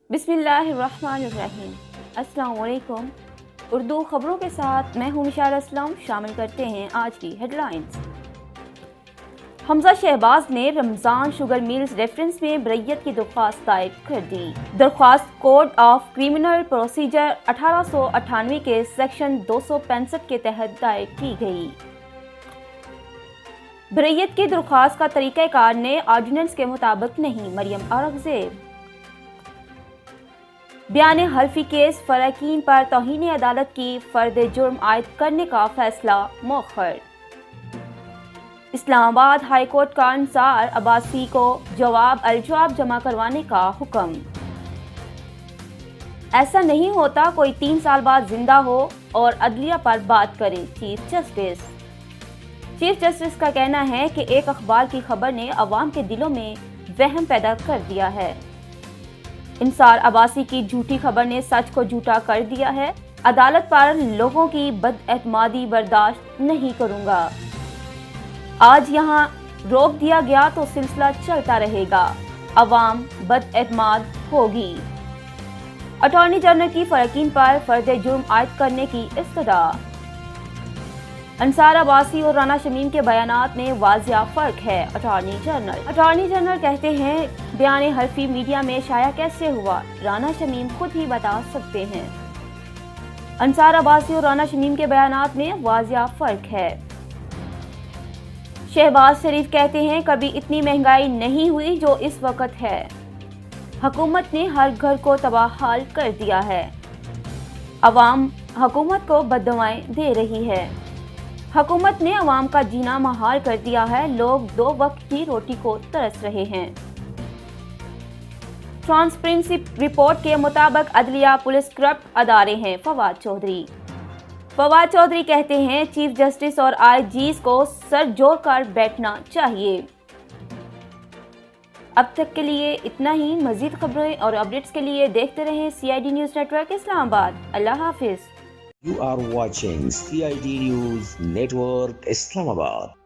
बिस्मिल्लाहिर्रहमानिर्रहीम। अस्सलाम वालेकुम। उर्दू खबरों के साथ मैं हूं निशार असलम। शामिल करते हैं आज की हेडलाइंस। हमजा शहबाज ने रमज़ान शुगर मिल्स रेफरेंस में बरयत की दरख्वास्त दायर कर दी। दरख्वास्त कोड ऑफ क्रिमिनल प्रोसीजर 1898 के सेक्शन 265 के तहत दायर की गई। बरयत की दरख्वास्त का तरीक़ाकार नए ऑर्डिनेंस के मुताबिक नहीं, मरियम औरंगज़ेब। बयान हल्फी केस फ़राकीन पर तौहीन अदालत की फर्द जुर्म आयद करने का फैसला मौखर। इस्लामाबाद हाई कोर्ट का अंसार अब्बासी को जवाब अलजवाब जमा करवाने का हुक्म। ऐसा नहीं होता कोई 3 साल बाद जिंदा हो और अदलिया पर बात करे, चीफ जस्टिस। चीफ जस्टिस का कहना है कि एक अखबार की खबर ने अवाम के दिलों में वहम पैदा कर दिया है। इंसार अब्बासी की झूठी खबर ने सच को झूठा कर दिया है। अदालत पर लोगों की बदएतमादी बर्दाश्त नहीं करूंगा। आज यहां रोक दिया गया तो सिलसिला चलता रहेगा, अवाम बदएतमाद होगी। अटॉर्नी जनरल की फ़राकीन पर फर्द जुर्म आयद करने की इस्तदा। अंसार अब्बासी और राना शमीम के बयानात में वाज़िया फ़र्क है। अटॉर्नी जनरल कहते हैं बयान हल्फी मीडिया में शाया कैसे हुआ, राना शमीम खुद ही बता सकते हैं। अंसार अब्बासी और राना शमीम के बयानात में वाज़िया फ़र्क है। शहबाज शरीफ कहते हैं कभी इतनी महंगाई नहीं हुई जो इस वक्त है। हुकूमत ने हर घर को तबाहाल कर दिया है। अवाम हुकूमत को बद्दुआएं दे रही है। हुकूमत ने अवाम का जीना महाल कर दिया है। लोग 2 वक्त की रोटी को तरस रहे हैं। ट्रांसपेरेंसी रिपोर्ट के मुताबिक अदलिया पुलिस करप्ट अदारे हैं। फवाद चौधरी कहते हैं चीफ जस्टिस और आईजीज को सर जोड़ कर बैठना चाहिए। अब तक के लिए इतना ही। मजीद खबरें और अपडेट्स के लिए देखते रहें CID news network Islamabad. Allah Hafiz. You are watching CID News Network Islamabad.